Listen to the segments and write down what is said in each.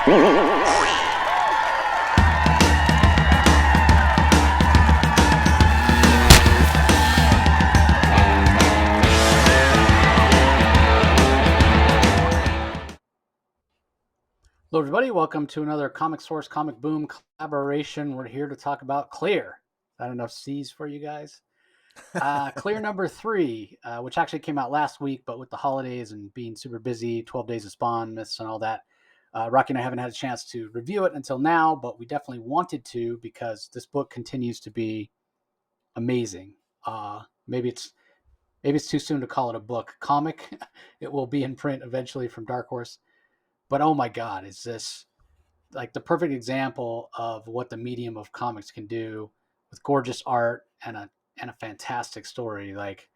Hello, everybody. Welcome to another Comic Source Comic Boom collaboration. We're here to talk about Clear. Not enough C's for you guys. Clear number 3, which actually came out last week, but with the holidays and being super busy, 12 Days of Spawn, myths, and all that, Rocky and I haven't had a chance to review it until now, but we definitely wanted to because this book continues to be amazing. Maybe it's too soon to call it a book. Comic. It will be in print eventually from Dark Horse. But oh my God, is this like the perfect example of what the medium of comics can do with gorgeous art and a fantastic story. Like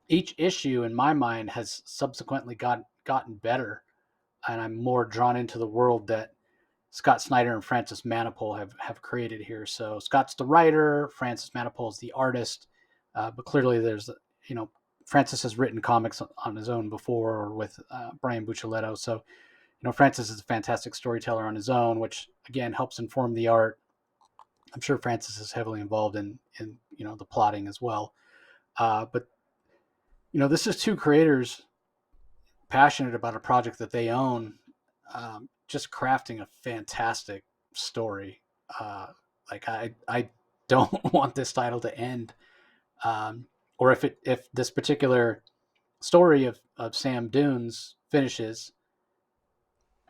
each issue in my mind has subsequently gotten better, and I'm more drawn into the world that Scott Snyder and Francis Manapul have created here. So Scott's the writer, Francis Manapul is the artist, but clearly there's Francis has written comics on his own before or with Brian Buccellato. So Francis is a fantastic storyteller on his own, which again helps inform the art. I'm sure Francis is heavily involved in the plotting as well. But this is two creators passionate about a project that they own, just crafting a fantastic story. Like I don't want this title to end, or if this particular story of Sam Dunes finishes,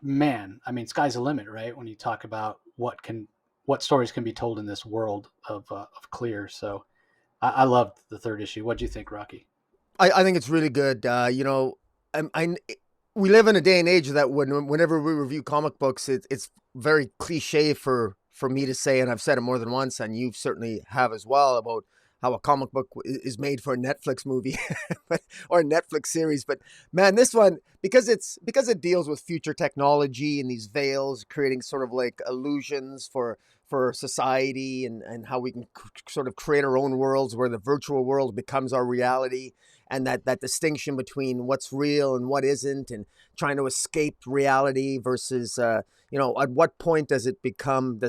man, I mean, sky's the limit, right? When you talk about what stories can be told in this world of Clear. So I loved the third issue. What do you think, Rocky? I think it's really good. We live in a day and age that whenever we review comic books, it's very cliche for me to say, and I've said it more than once, and you certainly have as well, about how a comic book is made for a Netflix movie or a Netflix series. But man, this one, because it deals with future technology and these veils, creating sort of like illusions for society, and how we can sort of create our own worlds where the virtual world becomes our reality, and that distinction between what's real and what isn't, and trying to escape reality versus at what point does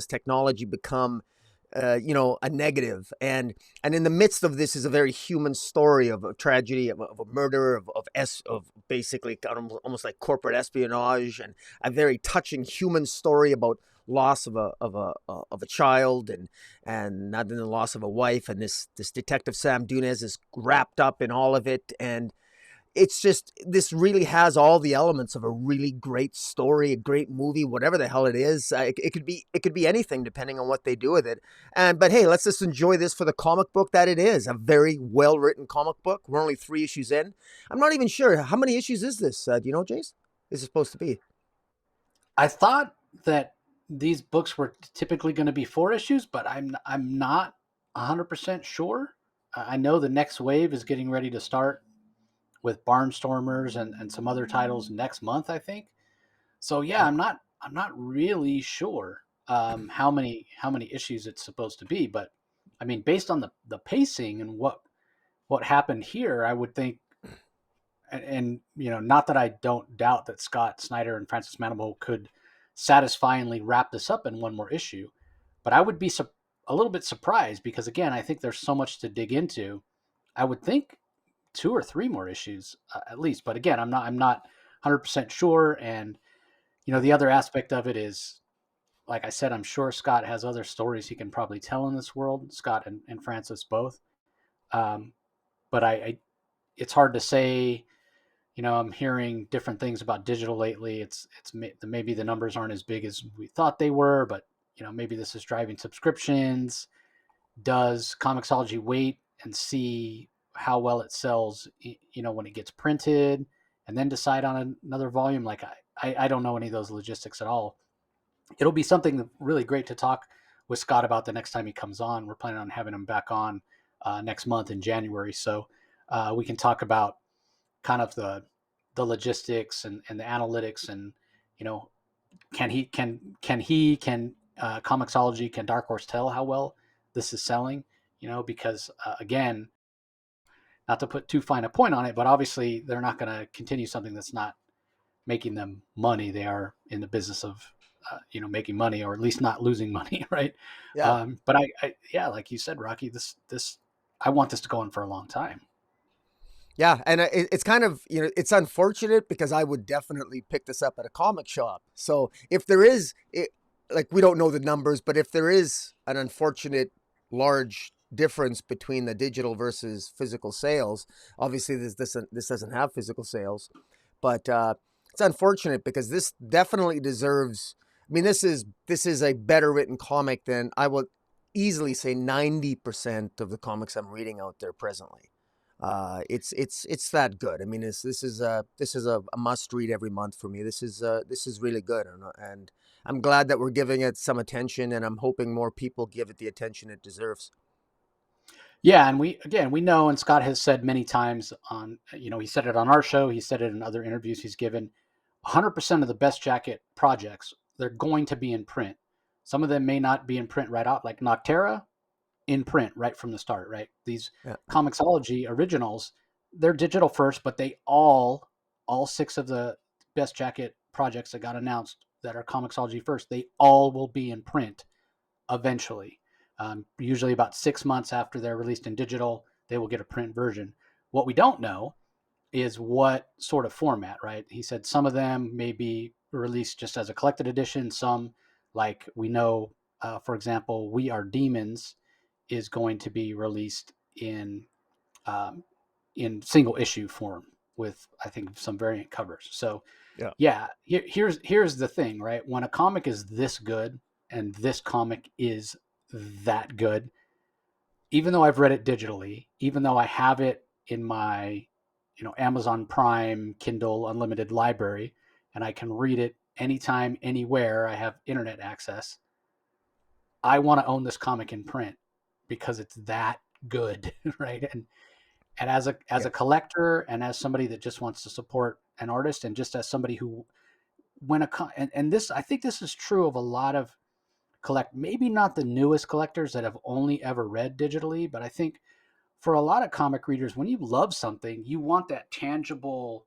technology become a negative, and in the midst of this is a very human story of a tragedy, of a murder, of basically almost like corporate espionage, and a very touching human story about loss of a child, and not the loss of a wife, and this detective Sam Dunes is wrapped up in all of it, and it's just, this really has all the elements of a really great story, a great movie, whatever the hell it is. It could be anything depending on what they do with it. But hey, let's just enjoy this for the comic book that it is. A very well written comic book. We're only 3 issues in. I'm not even sure how many issues is this. Do you know, Jace? Is it supposed to be? I thought that these books were typically going to be 4 issues, but I'm not 100% sure. I know the next wave is getting ready to start with Barnstormers and some other titles next month, I think. So yeah, I'm not really sure how many issues it's supposed to be, but I mean, based on the pacing and what happened here, I would think, and not that I don't doubt that Scott Snyder and Francis Manapul could satisfyingly wrap this up in one more issue, but I would be a little bit surprised because again, I think there's so much to dig into. I would think 2 or 3 more issues at least, but again, I'm not 100% sure. And the other aspect of it is, like I said, I'm sure Scott has other stories he can probably tell in this world. Scott and Francis both, um, but it's hard to say. I'm hearing different things about digital lately. It's maybe the numbers aren't as big as we thought they were, but maybe this is driving subscriptions. Does Comixology wait and see how well it sells, when it gets printed, and then decide on another volume? Like I don't know any of those logistics at all. It'll be something really great to talk with Scott about the next time he comes on. We're planning on having him back on next month in January, so we can talk about kind of the logistics and the analytics, and can Comixology, can Dark Horse tell how well this is selling? Because again, not to put too fine a point on it, but obviously they're not going to continue something that's not making them money. They are in the business of making money, or at least not losing money, right? Yeah. But yeah, like you said, Rocky, this I want this to go on for a long time. Yeah, and it's kind of, it's unfortunate because I would definitely pick this up at a comic shop. So if there is, like, we don't know the numbers, but if there is an unfortunate large difference between the digital versus physical sales, obviously this doesn't have physical sales, but it's unfortunate because this definitely deserves. I mean, this is a better written comic than I would easily say 90% of the comics I'm reading out there presently. It's that good. I mean, this is a must read every month for me. This is really good, and I'm glad that we're giving it some attention, and I'm hoping more people give it the attention it deserves. Yeah, and we know, and Scott has said many times on, he said it on our show, he said it in other interviews he's given. 100% of the Best Jacket projects, they're going to be in print. Some of them may not be in print right out, like Noctera, in print right from the start, right? These Yeah, Comixology originals, they're digital first, but all six of the Best Jacket projects that got announced that are Comixology first, they all will be in print eventually. Usually about 6 months after they're released in digital, they will get a print version. What we don't know is what sort of format, right? He said some of them may be released just as a collected edition. Some, like we know, for example, We Are Demons is going to be released um, in single issue form with, I think, some variant covers. So yeah, yeah, here's the thing, right? When a comic is this good, and this comic is that good, even though I've read it digitally, even though I have it in my, Amazon Prime Kindle Unlimited library, and I can read it anytime, anywhere I have internet access, I want to own this comic in print because it's that good, right? And as yeah, a collector, and as somebody that just wants to support an artist, and just as somebody who, and this, I think this is true of a lot of maybe not the newest collectors that have only ever read digitally, but I think for a lot of comic readers, when you love something, you want that tangible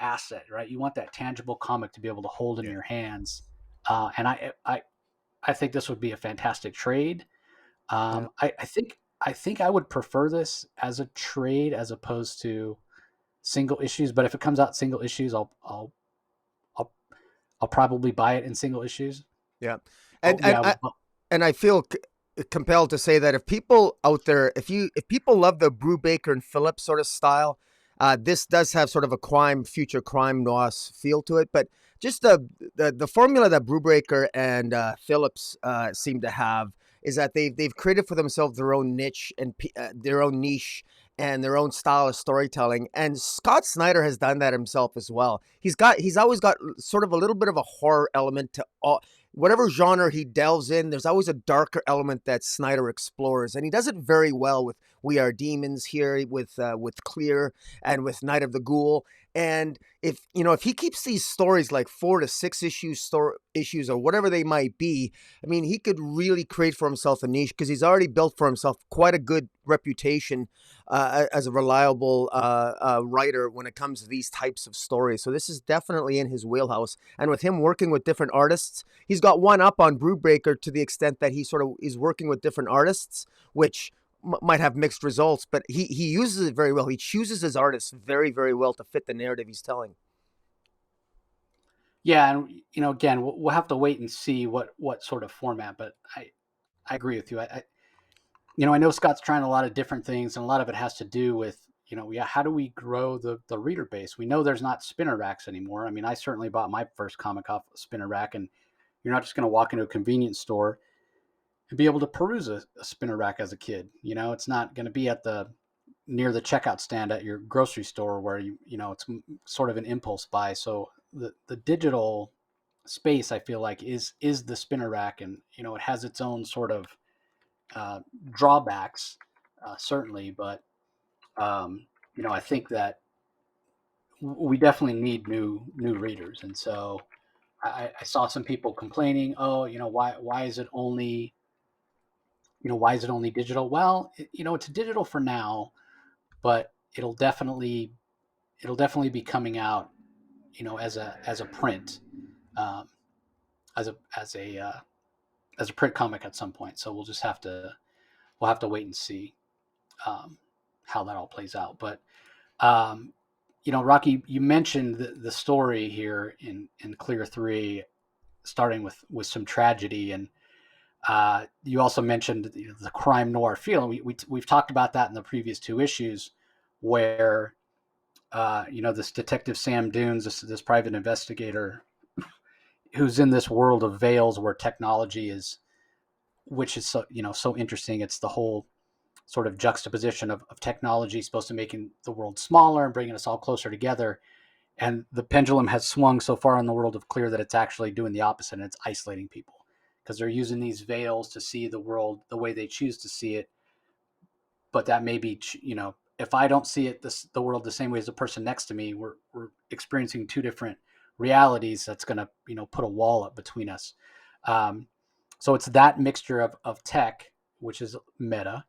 asset, right? You want that tangible comic to be able to hold in yeah, your hands. And I think this would be a fantastic trade. yeah. I think I would prefer this as a trade as opposed to single issues. But if it comes out single issues, I'll, I'll probably buy it in single issues. Yeah. Oh And and yeah, I and I feel compelled to say that if people out there, if people love the Brubaker and Phillips sort of style, this does have sort of a future crime noir feel to it. But just the formula that Brubaker and Phillips seem to have is that they've created for themselves their own niche and their own niche and their own style of storytelling. And Scott Snyder has done that himself as well. He's always got sort of a little bit of a horror element to all whatever genre he delves in. There's always a darker element that Snyder explores, and he does it very well with We Are Demons here, with Clear, and with Night of the Ghoul. And if he keeps these stories like 4 to 6 issues or whatever they might be, I mean, he could really create for himself a niche because he's already built for himself quite a good reputation as a reliable writer when it comes to these types of stories. So this is definitely in his wheelhouse. And with him working with different artists, he's got one up on Brubaker to the extent that he sort of is working with different artists, which might have mixed results, but he uses it very well. He chooses his artists very, very well to fit the narrative he's telling. Yeah, and again, we'll have to wait and see what sort of format. But I agree with you. I know Scott's trying a lot of different things, and a lot of it has to do with, yeah, how do we grow the reader base? We know there's not spinner racks anymore. I mean, I certainly bought my first comic off a spinner rack, and you're not just going to walk into a convenience store and be able to peruse a spinner rack as a kid. It's not going to be at the near the checkout stand at your grocery store where it's sort of an impulse buy. So the digital space, I feel like, is the spinner rack, and it has its own sort of uh, drawbacks, certainly, but I think that we definitely need new readers, and so I saw some people complaining, oh, why is it only why is it only digital? Well, it's digital for now, but it'll definitely be coming out, as a print. Um, as a print comic at some point. So we'll have to wait and see how that all plays out. But um, Rocky, you mentioned the story here in Clear 3, starting with some tragedy, and you also mentioned the crime noir feel. We've talked about that in the previous two issues, where this detective Sam Dunes, this private investigator who's in this world of veils where technology is, which is so interesting. It's the whole sort of juxtaposition of technology supposed to making the world smaller and bringing us all closer together. And the pendulum has swung so far in the world of Clear that it's actually doing the opposite, and it's isolating people because they're using these veils to see the world the way they choose to see it. But that may be, if I don't see it the world the same way as the person next to me, we're experiencing two different realities. That's going to put a wall up between us. Um, so it's that mixture of tech, which is meta,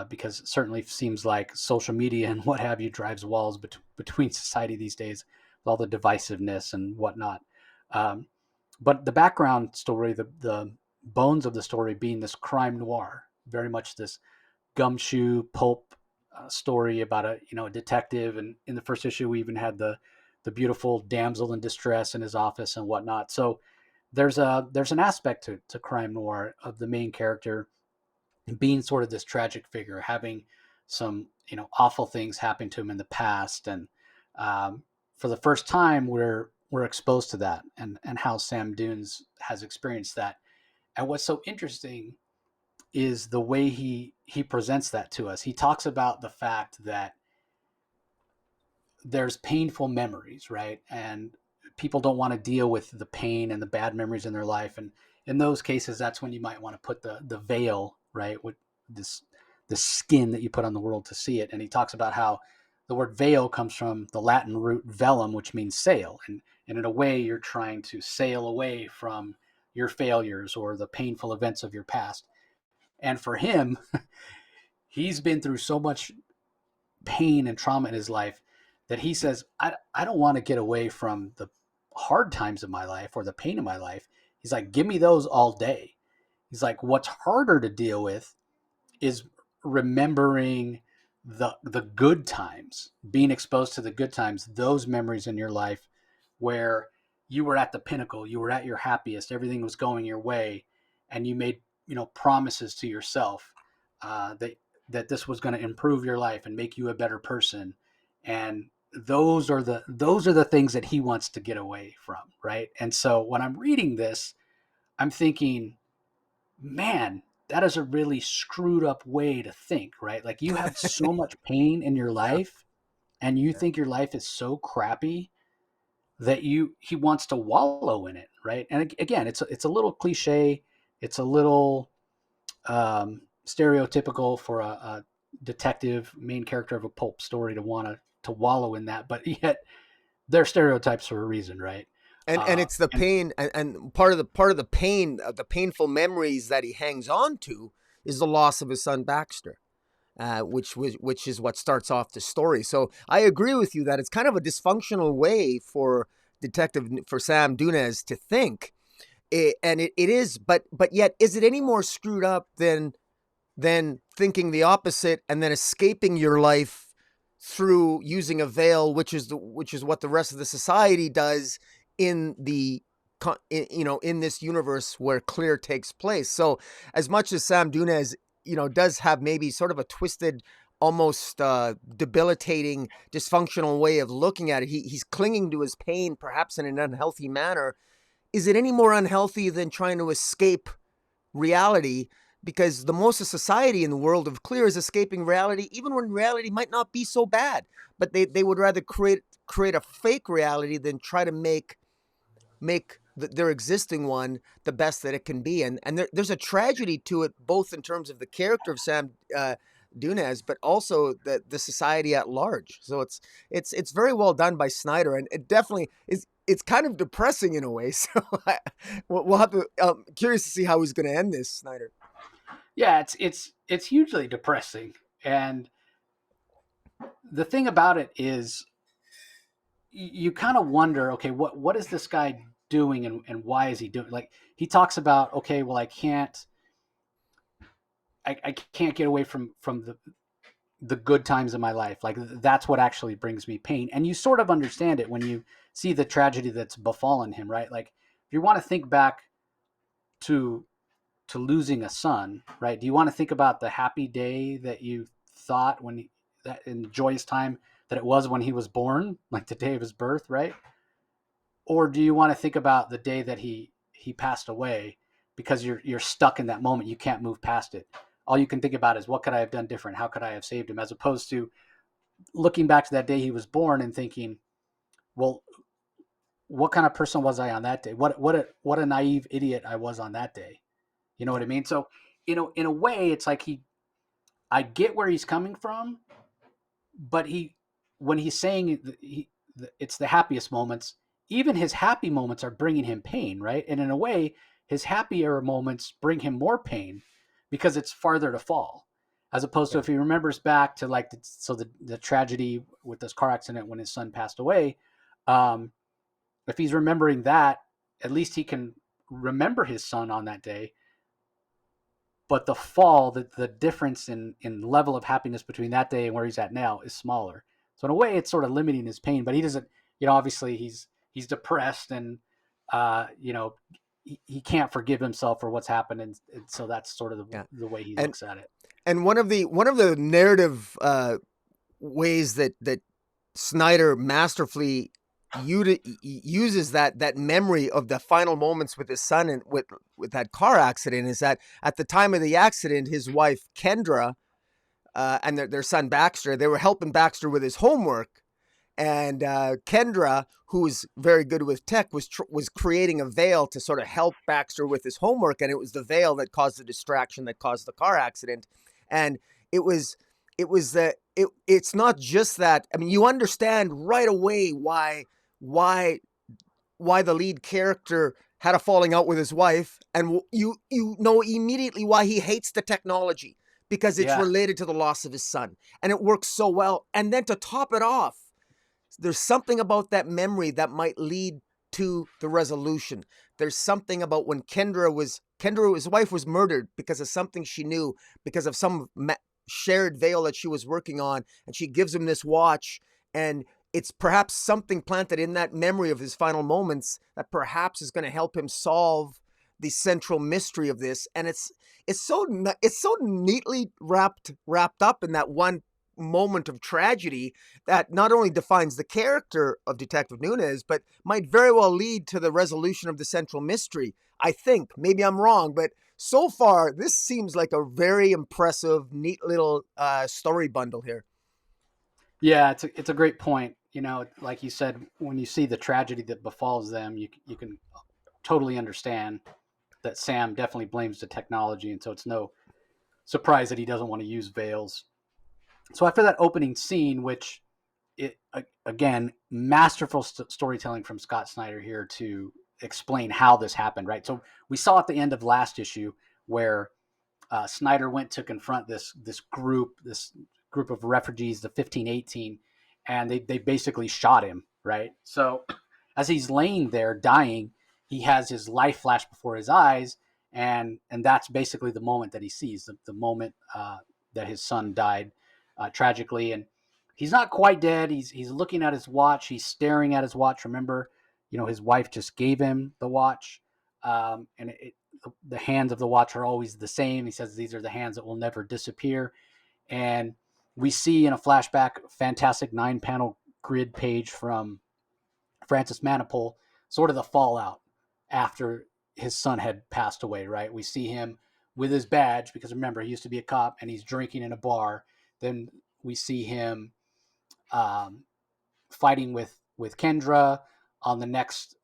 because it certainly seems like social media and what have you drives walls between society these days with all the divisiveness and whatnot. Um, but the background story, the bones of the story being this crime noir, very much this gumshoe pulp story about a detective. And in the first issue, we even had the beautiful damsel in distress in his office and whatnot. So there's an aspect to crime noir of the main character being sort of this tragic figure, having some awful things happen to him in the past, and for the first time we're exposed to that, and how Sam Dunes has experienced that. And what's so interesting is the way he presents that to us. He talks about the fact that there's painful memories, right? And people don't want to deal with the pain and the bad memories in their life. And in those cases, that's when you might want to put the veil, right? With this skin that you put on the world to see it. And he talks about how the word veil comes from the Latin root velum, which means sail. And in a way, you're trying to sail away from your failures or the painful events of your past. And for him, he's been through so much pain and trauma in his life that he says, I don't want to get away from the hard times of my life or the pain in my life. He's like, give me those all day. He's like, what's harder to deal with is remembering the good times, being exposed to the good times, those memories in your life where you were at the pinnacle, you were at your happiest, everything was going your way, and you made promises to yourself that this was going to improve your life and make you a better person. And those are the things that he wants to get away from, right? And so when I'm reading this, I'm thinking, man, that is a really screwed up way to think, right? Like, you have so much pain in your Yeah, life and you yeah. think your life is so crappy that he wants to wallow in it, right? And again, it's a little cliche, it's a little stereotypical for a detective main character of a pulp story to want to wallow in that, but yet they're stereotypes for a reason, right? And it's the And pain, and part of the pain, the painful memories that he hangs on to is the loss of his son Baxter, which is what starts off the story. So I agree with you that it's kind of a dysfunctional way for Sam Dunes to think, it is, but yet is it any more screwed up than thinking the opposite and then escaping your life through using a veil, which is what the rest of the society does in in this universe where Clear takes place. So as much as Sam Dunes does have maybe sort of a twisted, almost debilitating, dysfunctional way of looking at it, he's clinging to his pain perhaps in an unhealthy manner. Is it any more unhealthy than trying to escape reality? Because the most of society in the world of Clear is escaping reality, even when reality might not be so bad. But they would rather create a fake reality than try to make their existing one the best that it can be. And there's a tragedy to it, both in terms of the character of Sam Dunes, but also the society at large. So it's very well done by Snyder, and it definitely is. It's kind of depressing in a way. So we'll have to. Curious to see how he's going to end this, Snyder. yeah, it's hugely depressing. And the thing about it is, you kind of wonder, okay, what is this guy doing, and why is he doing, like, he talks about, okay, well, I can't get away from the good times in my life. Like, that's what actually brings me pain. And you sort of understand it when you see the tragedy that's befallen him, right? Like, if you want to think back to losing a son, right? Do you want to think about the happy day that you thought that in the joyous time that it was when he was born, like the day of his birth, right? Or do you want to think about the day that he passed away, because you're stuck in that moment, you can't move past it. All you can think about is, what could I have done different? How could I have saved him? As opposed to looking back to that day he was born and thinking, well, what kind of person was I on that day? What a naive idiot I was on that day. You know what I mean? So, in a way, it's like I get where he's coming from, but when he's saying it's the happiest moments, even his happy moments are bringing him pain, right? And in a way, his happier moments bring him more pain because it's farther to fall. As opposed to, Yeah. if he remembers back to, like, the tragedy with this car accident when his son passed away, um, if he's remembering that, at least he can remember his son on that day. But the fall, the difference in level of happiness between that day and where he's at now is smaller. So in a way, it's sort of limiting his pain. But he doesn't, obviously he's depressed, and he can't forgive himself for what's happened, and so that's sort of Yeah. the way he And looks at it. one of the narrative ways that Snyder masterfully uses that memory of the final moments with his son and with that car accident is that at the time of the accident, his wife Kendra and their son Baxter, they were helping Baxter with his homework, and Kendra, who was very good with tech, was creating a veil to sort of help Baxter with his homework, and it was the veil that caused the distraction that caused the car accident. And it was that it's not just that. I mean, you understand right away why the lead character had a falling out with his wife, and you know immediately why he hates the technology, because it's Yeah, related to the loss of his son, and it works so well. And then to top it off, there's something about that memory that might lead to the resolution. There's something about when his wife was murdered because of something she knew, because of some shared veil that she was working on, and she gives him this watch, and it's perhaps something planted in that memory of his final moments that perhaps is going to help him solve the central mystery of this. And it's so neatly wrapped up in that one moment of tragedy that not only defines the character of Detective Nunez, but might very well lead to the resolution of the central mystery. I think. Maybe I'm wrong, but so far, this seems like a very impressive, neat little story bundle here. yeah, it's a great point. Like you said, when you see the tragedy that befalls them, you can totally understand that Sam definitely blames the technology, and so it's no surprise that he doesn't want to use veils. So after that opening scene, which again, masterful storytelling from Scott Snyder here to explain how this happened, right? So we saw at the end of last issue where Snyder went to confront this group of refugees, the 1518, and they basically shot him, right? So as he's laying there dying, he has his life flash before his eyes, and that's basically the moment that he sees, the moment that his son died tragically. And he's not quite dead. He's looking at his watch. He's staring at his watch. Remember, his wife just gave him the watch, and the hands of the watch are always the same. He says these are the hands that will never disappear. And we see in a flashback, fantastic 9-panel grid page from Francis Manapul, sort of the fallout after his son had passed away, right? We see him with his badge, because remember, he used to be a cop, and he's drinking in a bar. Then we see him um, fighting with Kendra. On the next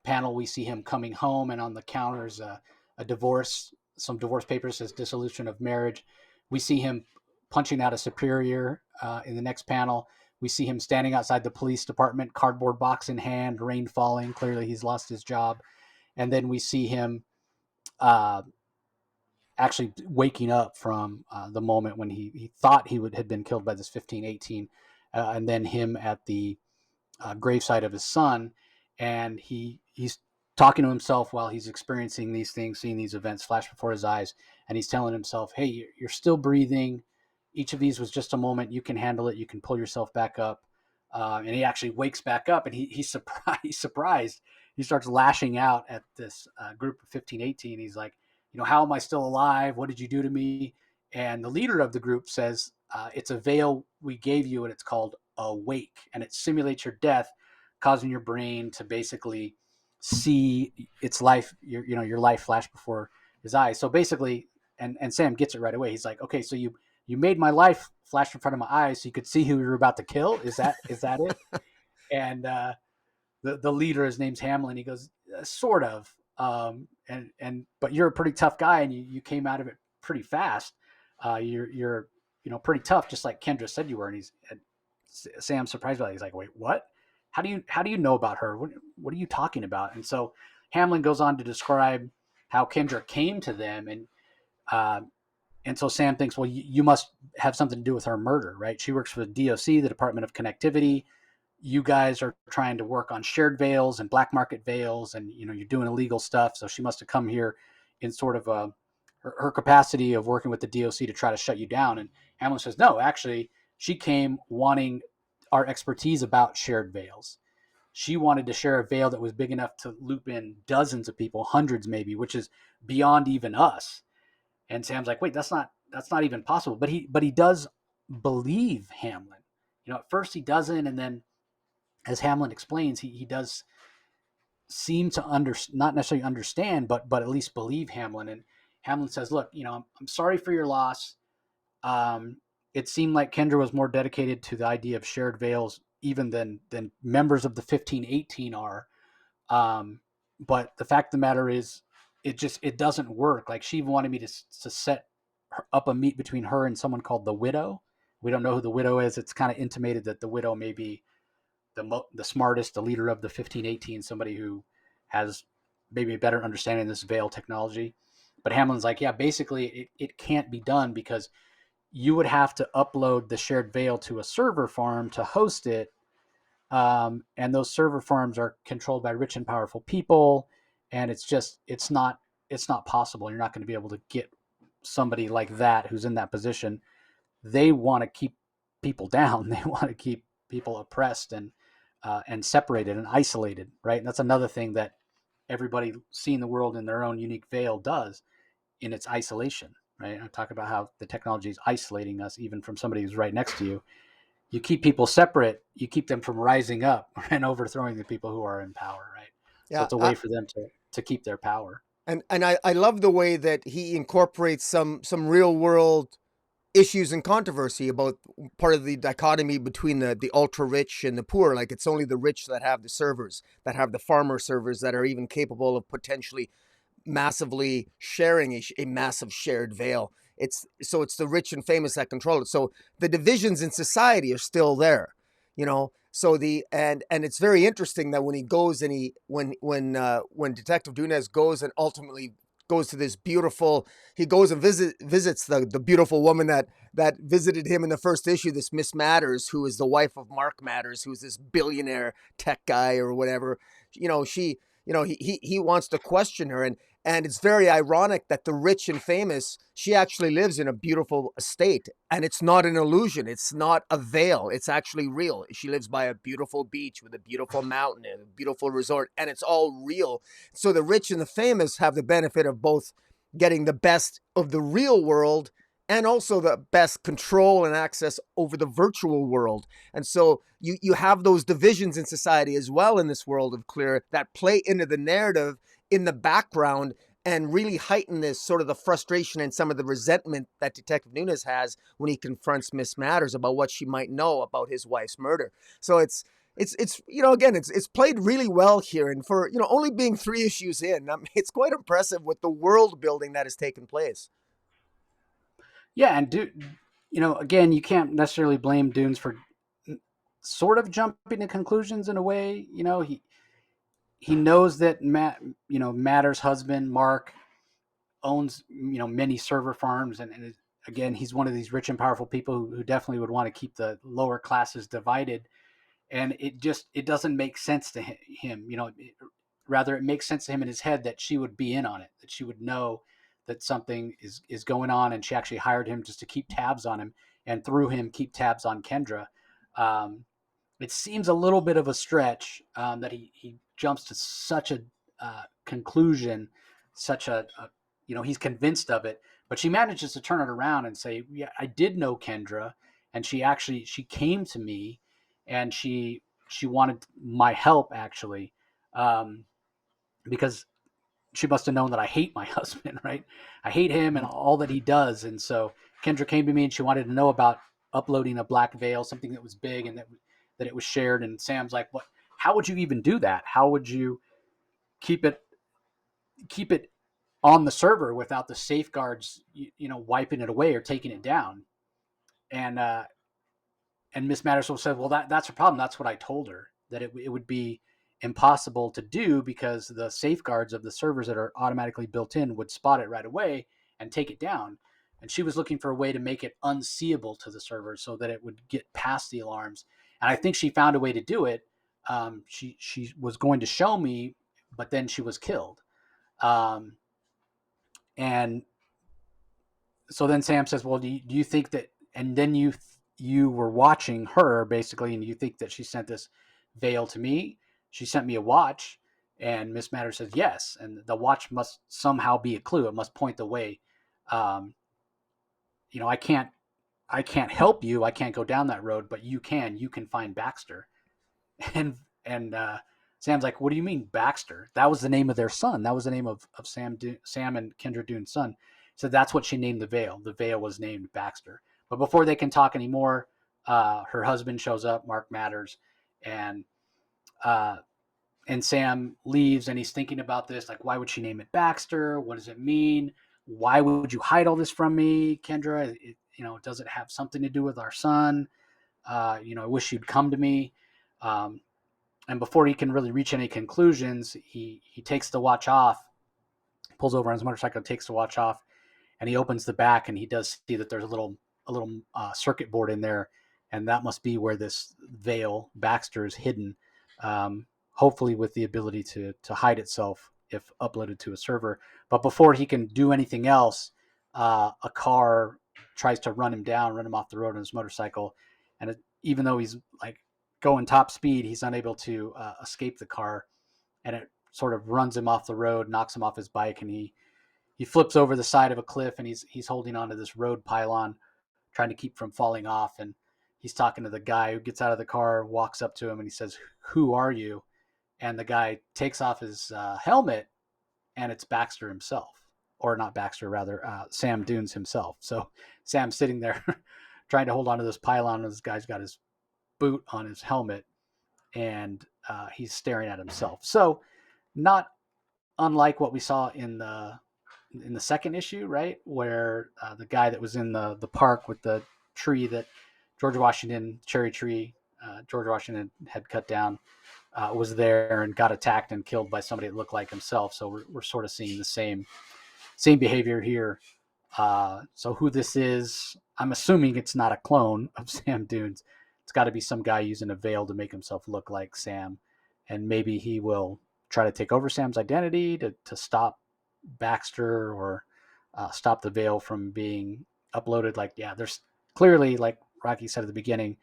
panel, we see him coming home, and on the counter is a divorce, some divorce papers, says dissolution of marriage. We see him punching out a superior in the next panel. We see him standing outside the police department, cardboard box in hand, rain falling. Clearly, he's lost his job. And then we see him uh, actually waking up from the moment when he thought had been killed by this 1518, and then him at the gravesite of his son, and he's talking to himself while he's experiencing these things, seeing these events flash before his eyes, and he's telling himself, "Hey, you're still breathing. Each of these was just a moment. You can handle it. You can pull yourself back up." And he actually wakes back up, and he's surprised. He's surprised. He starts lashing out at this group of 1518. He's like, how am I still alive? What did you do to me? And the leader of the group says, it's a veil we gave you, and it's called Awake, and it simulates your death, causing your brain to basically see its life, your life flash before his eyes. So basically, and Sam gets it right away. He's like, okay, so you made my life flash in front of my eyes so you could see who you were about to kill. Is that it? And the leader, his name's Hamlin. He goes, sort of. But you're a pretty tough guy, and you came out of it pretty fast. You're pretty tough, just like Kendra said you were. And Sam's surprised by that. He's like, wait, what? How do you know about her? What are you talking about? And so Hamlin goes on to describe how Kendra came to them, and so Sam thinks, well, you must have something to do with her murder, right? She works for the DOC, the Department of Connectivity. You guys are trying to work on shared veils and black market veils, and you're doing illegal stuff. So she must have come here in sort of her capacity of working with the DOC to try to shut you down. And Hamlin says, no, actually, she came wanting our expertise about shared veils. She wanted to share a veil that was big enough to loop in dozens of people, hundreds maybe, which is beyond even us. And Sam's like, wait, that's not even possible. But he does believe Hamlin. At first he doesn't, and then as Hamlin explains, he does seem to not necessarily understand, but at least believe Hamlin. And Hamlin says, look, I'm sorry for your loss. It seemed like Kendra was more dedicated to the idea of shared veils even than members of the 1518 are. But the fact of the matter is, it doesn't work. Like, she wanted me to set up a meet between her and someone called the Widow. We don't know who the Widow is. It's kind of intimated that the Widow may be the smartest, the leader of the 1518, somebody who has maybe a better understanding of this veil technology. But Hamlin's like, yeah, basically it can't be done because you would have to upload the shared veil to a server farm to host it. And those server farms are controlled by rich and powerful people. And it's not possible. You're not going to be able to get somebody like that who's in that position. They want to keep people down. They want to keep people oppressed and separated and isolated, right? And that's another thing that everybody seeing the world in their own unique veil does in its isolation, right? I talk about how the technology is isolating us even from somebody who's right next to you. You keep people separate, you keep them from rising up and overthrowing the people who are in power, right? So Yeah, it's a way for them to keep their power. and I love the way that he incorporates some real world issues and controversy about part of the dichotomy between the ultra rich and the poor. Like, it's only the rich that have the servers, that have the farmer servers, that are even capable of potentially massively sharing a massive shared veil. It's the rich and famous that control it. So the divisions in society are still there, So and it's very interesting that when he goes and when Detective Dunez goes and ultimately goes to this beautiful, he goes and visits the beautiful woman that visited him in the first issue, this Miss Matters, who is the wife of Mark Matters, who's this billionaire tech guy or whatever. He wants to question her, and it's very ironic that the rich and famous, she actually lives in a beautiful estate, and it's not an illusion. It's not a veil. It's actually real. She lives by a beautiful beach with a beautiful mountain and a beautiful resort, and it's all real. So the rich and the famous have the benefit of both getting the best of the real world and also the best control and access over the virtual world. And so you have those divisions in society as well in this world of Clear that play into the narrative in the background and really heighten this sort of the frustration and some of the resentment that Detective Nunes has when he confronts Miss Matters about what she might know about his wife's murder. So it's again, it's played really well here, and for only being 3 issues in, it's quite impressive with the world building that has taken place. Yeah, and again, you can't necessarily blame Dunes for sort of jumping to conclusions in a way. He knows that Matter's husband Mark owns many server farms, and again, he's one of these rich and powerful people who definitely would want to keep the lower classes divided, and it doesn't make sense to him. Rather, it makes sense to him in his head that she would be in on it, that she would know that something is going on, and she actually hired him just to keep tabs on him, and through him keep tabs on Kendra. Um, it seems a little bit of a stretch that he jumps to such a conclusion, such a he's convinced of it, but she manages to turn it around and say, yeah, I did know Kendra, and she came to me, and she wanted my help actually, um, because she must have known that I hate my husband, right? I hate him and all that he does. And so Kendra came to me and she wanted to know about uploading a black veil, something that was big and that it was shared. And Sam's like, what, how would you even do that? How would you keep it on the server without the safeguards, wiping it away or taking it down? And, Miss Mattersville said, well, that's a problem. That's what I told her, that it would be impossible to do because the safeguards of the servers that are automatically built in would spot it right away and take it down. And she was looking for a way to make it unseeable to the server so that it would get past the alarms. And I think she found a way to do it. She was going to show me, but then she was killed. Um, and so then Sam says, well, do you think that, and then you were watching her basically, and you think that she sent this veil to me? She sent me a watch. And Miss Matter says, yes. And the watch must somehow be a clue. It must point the way. Um, I can't help you. I can't go down that road, but you can find Baxter. And Sam's like, what do you mean Baxter? That was the name of their son. That was the name of Sam and Kendra Dune's son. So that's what she named the veil. The veil was named Baxter. But before they can talk anymore, her husband shows up, Mark Matters, and uh, and Sam leaves, and he's thinking about this, like, why would she name it Baxter? What does it mean? Why would you hide all this from me, Kendra? Does it have something to do with our son? I wish you'd come to me. Um, and before he can really reach any conclusions, he takes the watch off, pulls over on his motorcycle, takes the watch off, and he opens the back, and he does see that there's a little circuit board in there, and that must be where this veil Baxter is hidden, hopefully with the ability to hide itself if uploaded to a server. But before he can do anything else, a car tries to run him off the road on his motorcycle, and even though he's like going top speed, he's unable to escape the car, and it sort of runs him off the road, knocks him off his bike, and he flips over the side of a cliff, and he's holding onto this road pylon, trying to keep from falling off. And he's talking to the guy who gets out of the car, walks up to him, and he says, "Who are you?" And the guy takes off his helmet, and it's Baxter himself, or not Baxter, rather Sam Dunes himself. So Sam's sitting there trying to hold onto this pylon, and this guy's got his boot on his helmet, and he's staring at himself. So not unlike what we saw in the second issue, right, where the guy that was in the park with the tree that cherry tree, George Washington had cut down, was there and got attacked and killed by somebody that looked like himself. So we're sort of seeing the same behavior here. So who this is, I'm assuming it's not a clone of Sam Dunes. It's got to be some guy using a veil to make himself look like Sam, and maybe he will try to take over Sam's identity to stop Baxter, or stop the veil from being uploaded. Like, yeah, there's clearly, like Rocky said at the beginning,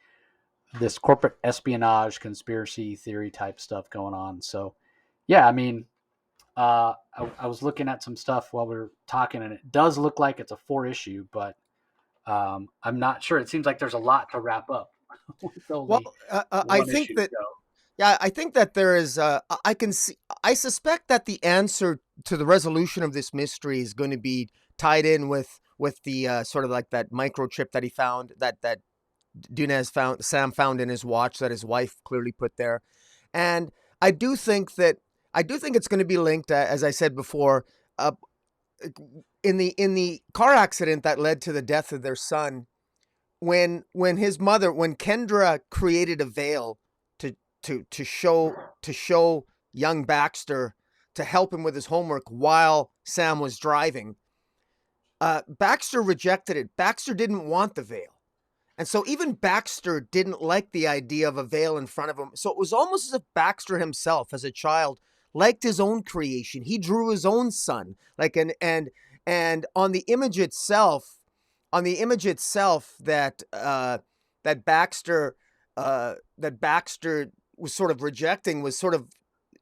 this corporate espionage, conspiracy theory type stuff going on. So, yeah, I mean, I was looking at some stuff while we were talking, and it does look like it's a 4-issue, but I'm not sure. It seems like there's a lot to wrap up with only Well, I one think issue to that go. yeah, I think that there is. I can see. I suspect that the answer to the resolution of this mystery is going to be tied in with the sort of like that microchip that he found, that Dunez found, Sam found in his watch, that his wife clearly put there, and I do think that it's going to be linked, as I said before, uh, in the car accident that led to the death of their son. When his mother, when Kendra created a veil to show young Baxter, to help him with his homework while Sam was driving, Baxter rejected it. Baxter didn't want the veil. And so even Baxter didn't like the idea of a veil in front of him. So it was almost as if Baxter himself, as a child, liked his own creation. He drew his own son. Like and on the image itself, that that Baxter that Baxter was sort of rejecting was sort of,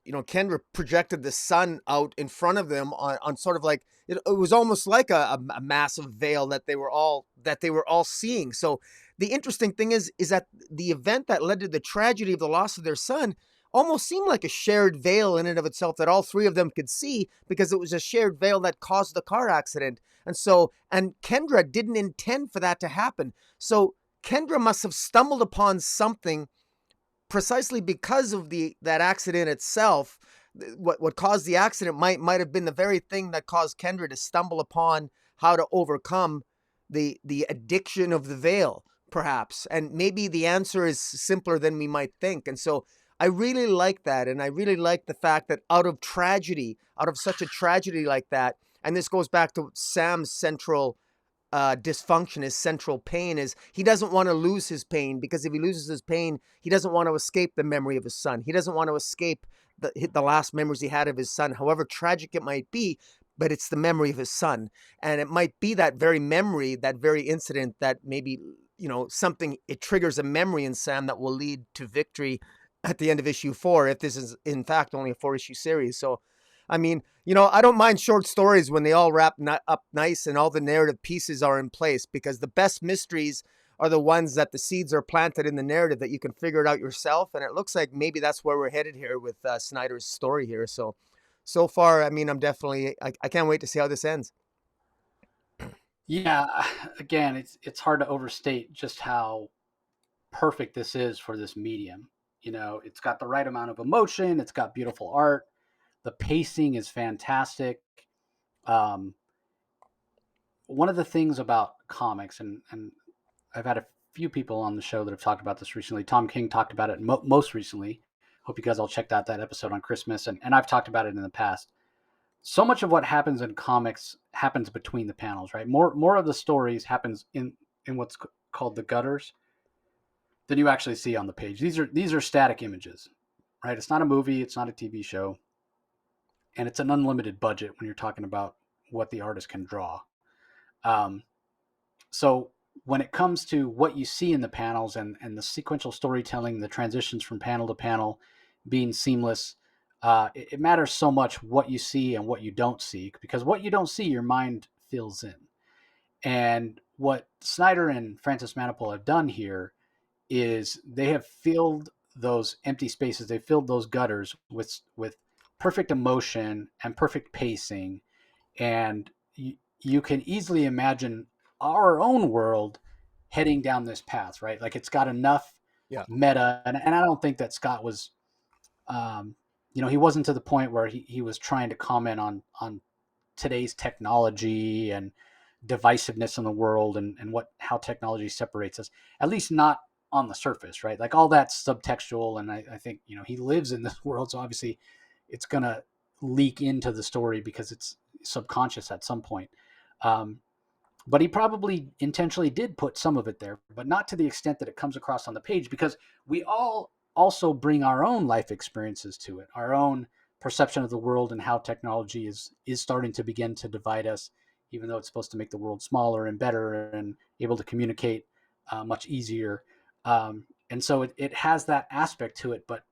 Kendra projected the sun out in front of them on sort of like it was almost like a massive veil that they were all seeing. So the interesting thing is that the event that led to the tragedy of the loss of their son almost seemed like a shared veil in and of itself that all three of them could see, because it was a shared veil that caused the car accident. And Kendra didn't intend for that to happen. So Kendra must have stumbled upon something precisely because of that accident itself. What caused the accident might have been the very thing that caused Kendra to stumble upon how to overcome the addiction of the veil, perhaps. And maybe the answer is simpler than we might think. And so I really like that, and I really like the fact that out of such a tragedy like that, and this goes back to Sam's central dysfunction, his central pain, is he doesn't want to lose his pain, because if he loses his pain, he doesn't want to escape the memory of his son. He doesn't want to escape the last memories he had of his son, however tragic it might be, but it's the memory of his son. And it might be that very memory, that very incident, that maybe, it triggers a memory in Sam that will lead to victory at the end of issue 4, if this is in fact only a 4-issue series. So I mean, I don't mind short stories when they all wrap up nice and all the narrative pieces are in place, because the best mysteries are the ones that the seeds are planted in the narrative that you can figure it out yourself. And it looks like maybe that's where we're headed here with Snyder's story here. So far, I mean, I can't wait to see how this ends. Yeah, again, it's hard to overstate just how perfect this is for this medium. It's got the right amount of emotion, it's got beautiful art, the pacing is fantastic. Um, One of the things about comics, and I've had a few people on the show that have talked about this recently. Tom King talked about it most recently. Hope you guys all checked out that episode on Christmas, and I've talked about it in the past. So much of what happens in comics happens between the panels, right? More of the stories happens in what's called the gutters than you actually see on the page. These are static images, right? It's not a movie, it's not a TV show, and it's an unlimited budget when you're talking about what the artist can draw. Um, so when it comes to what you see in the panels and the sequential storytelling, the transitions from panel to panel being seamless, it matters so much what you see and what you don't see, because what you don't see, your mind fills in. And what Snyder and Francis Manapul have done here is they have filled those empty spaces, they filled those gutters with perfect emotion and perfect pacing. And you can easily imagine our own world heading down this path, right? Like, it's got enough Yeah. meta, and I don't think that Scott was, um, he wasn't to the point where he was trying to comment on today's technology and divisiveness in the world, and how technology separates us, at least not on the surface, right? Like, all that's subtextual, and I think he lives in this world, so obviously it's gonna leak into the story because it's subconscious at some point. Um, but he probably intentionally did put some of it there, but not to the extent that it comes across on the page, because we all also bring our own life experiences to it, our own perception of the world, and how technology is starting to begin to divide us, even though it's supposed to make the world smaller and better and able to communicate much easier. And so it has that aspect to it, but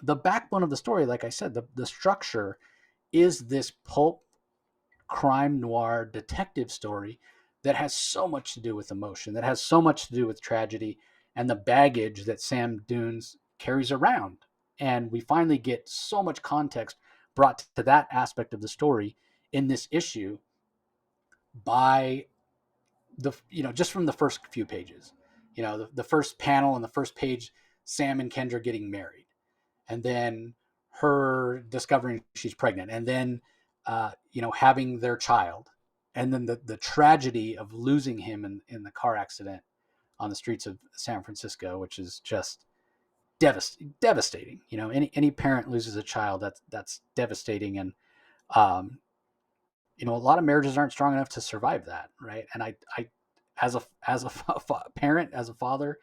the backbone of the story, like I said, the structure is this pulp crime noir detective story that has so much to do with emotion, that has so much to do with tragedy and the baggage that Sam Dunes carries around. And we finally get so much context brought to that aspect of the story in this issue by just from the first few pages. The first panel and the first page, Sam and Kendra getting married, and then her discovering she's pregnant, and then having their child, and then the tragedy of losing him in the car accident on the streets of San Francisco, which is just devastating. Any parent loses a child, that's devastating. And um, a lot of marriages aren't strong enough to survive that, right? And I as a parent, as a father,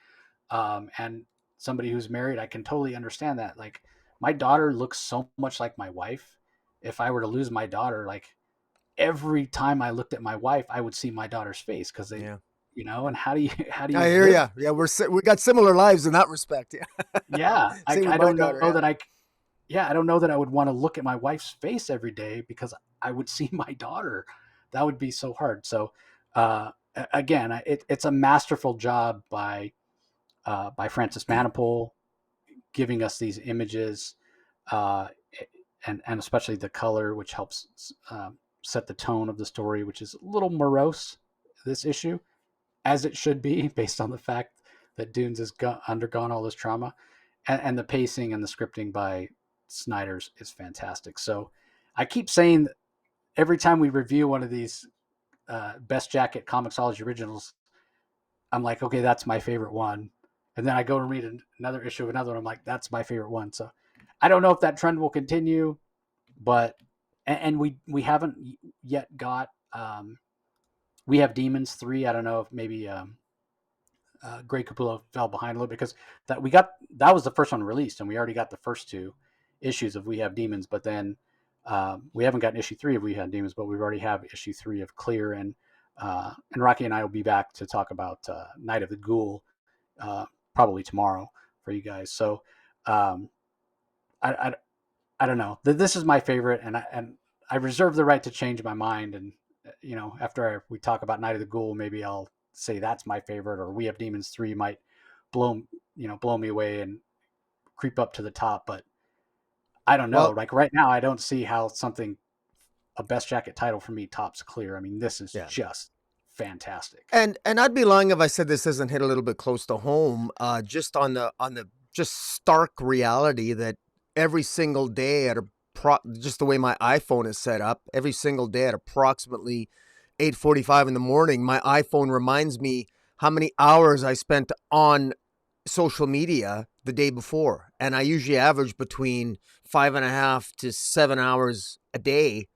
and somebody who's married, I can totally understand that. Like, my daughter looks so much like my wife. If I were to lose my daughter, like every time I looked at my wife, I would see my daughter's face because they, Yeah. and how do you how do you I hear live? ya. Yeah, we got similar lives in that respect. Yeah. Yeah, Same with I my don't daughter. know Yeah. that I don't know that I would want to look at my wife's face every day because I would see my daughter. That would be so hard. So, again, it's a masterful job by Francis Manapul giving us these images, uh, and especially the color, which helps set the tone of the story, which is a little morose this issue, as it should be, based on the fact that Dunes has undergone all this trauma, and the pacing and the scripting by Snyder's is fantastic. So I keep saying that every time we review one of these Best Jacket Comixology originals, I'm like, okay, that's my favorite one. And then I go and read another issue of another one. I'm like, that's my favorite one. So I don't know if that trend will continue, but and we haven't yet got we have Demons 3. I don't know if maybe Grey Capullo fell behind a little because that was the first one released, and we already got the first two issues of We Have Demons, but then we haven't gotten issue 3 of We Have Demons, but we already have issue 3 of Clear, and Rocky and I will be back to talk about Night of the Ghoul probably tomorrow for you guys. So um, I, I I don't know. This is my favorite, and I reserve the right to change my mind. And after we talk about Night of the Ghoul, maybe I'll say that's my favorite, or We Have Demons 3 might blow me away and creep up to the top. But I don't know. Well, Like right now, I don't see how a Best Jacket title for me tops Clear. I mean, this is yeah. just fantastic. And I'd be lying if I said this doesn't hit a little bit close to home, just on the just stark reality that every single day just the way my iPhone is set up, every single day at approximately 8:45 in the morning, my iPhone reminds me how many hours I spent on social media the day before, and I usually average between 5.5 to 7 hours a day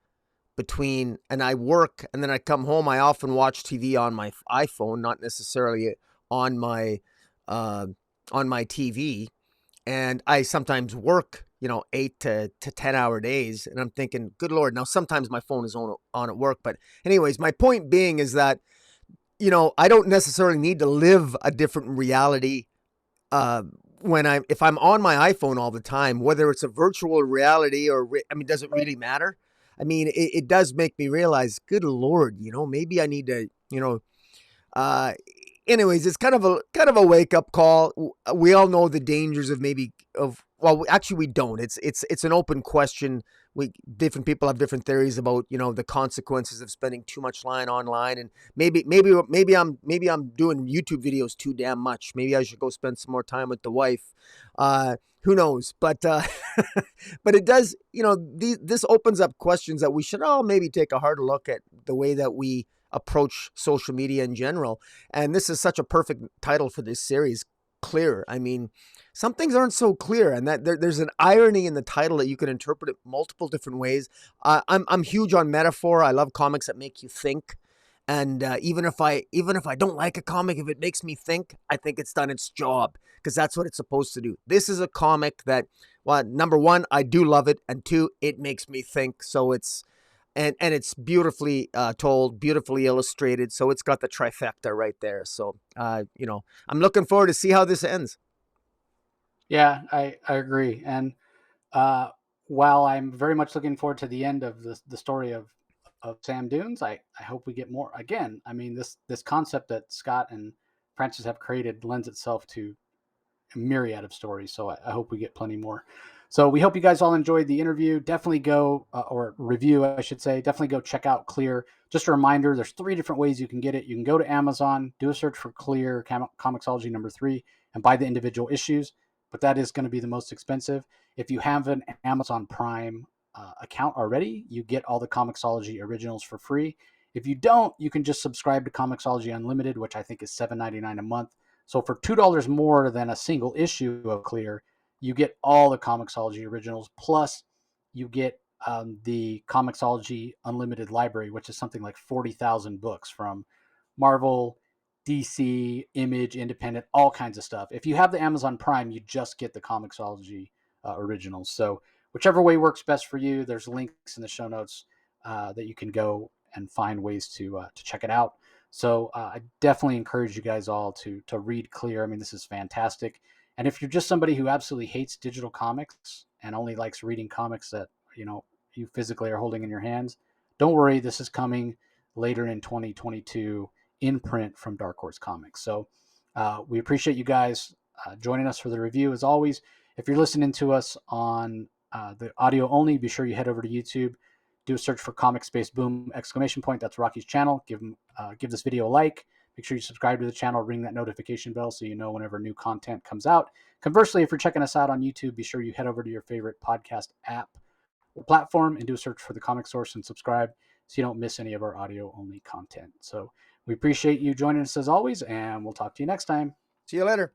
between, and I work and then I come home. I often watch TV on my iPhone, not necessarily on my uh, on my TV, and I sometimes work 8 to 10 hour days, and I'm thinking, good Lord. Now sometimes my phone is on at work, but anyways, my point being is that I don't necessarily need to live a different reality uh, if I'm on my iPhone all the time, whether it's a virtual reality I mean, does it really matter? I mean, it does make me realize, good Lord, maybe I need to, uh, anyways, it's kind of a wake up call. We all know the dangers of well, actually we don't. It's an open question. Different people have different theories about the consequences of spending too much line online, and maybe I'm doing YouTube videos too damn much. Maybe I should go spend some more time with the wife. Who knows? But but it does. This opens up questions that we should all maybe take a harder look at the way that we approach social media in general. And this is such a perfect title for this series, Clear. I mean, some things aren't so clear, and that there's an irony in the title that you can interpret it multiple different ways. I'm huge on metaphor. I love comics that make you think. And even if I don't like a comic, if it makes me think, I think it's done its job because that's what it's supposed to do. This is a comic that, well, number one, I do love it, and two, it makes me think. So and it's beautifully told, beautifully illustrated. So it's got the trifecta right there. So I'm looking forward to see how this ends. Yeah, I agree. And uh, while I'm very much looking forward to the end of the story of Sam Dunes, I hope we get more. Again, I mean this concept that Scott and Francis have created lends itself to a myriad of stories. So I hope we get plenty more. So we hope you guys all enjoyed the interview. Definitely go or review, I should say. Definitely go check out Clear. Just a reminder, there's 3 different ways you can get it. You can go to Amazon, do a search for Clear Comixology number 3, and buy the individual issues. But that is going to be the most expensive. If you have an Amazon Prime account already, you get all the Comixology originals for free. If you don't, you can just subscribe to Comixology Unlimited, which I think is $7.99 a month. So for $2 more than a single issue of Clear, you get all the Comixology originals, plus you get the Comixology Unlimited library, which is something like 40,000 books from Marvel, DC, Image, Independent, all kinds of stuff. If you have the Amazon Prime, you just get the Comixology originals. So whichever way works best for you, there's links in the show notes that you can go and find ways to check it out. So I definitely encourage you guys all to read Clear. I mean, this is fantastic. And if you're just somebody who absolutely hates digital comics and only likes reading comics that you physically are holding in your hands, don't worry. This is coming later in 2022 in print from Dark Horse Comics. So we appreciate you guys joining us for the review. As always, if you're listening to us on the audio only, be sure you head over to YouTube, do a search for Comic Space Boom ! That's Rocky's channel. Give this video a like. Make sure you subscribe to the channel, ring that notification bell so you know whenever new content comes out. Conversely, if you're checking us out on YouTube, be sure you head over to your favorite podcast app or platform and do a search for the Comic Source and subscribe so you don't miss any of our audio only content. So we appreciate you joining us as always, and we'll talk to you next time. See you later.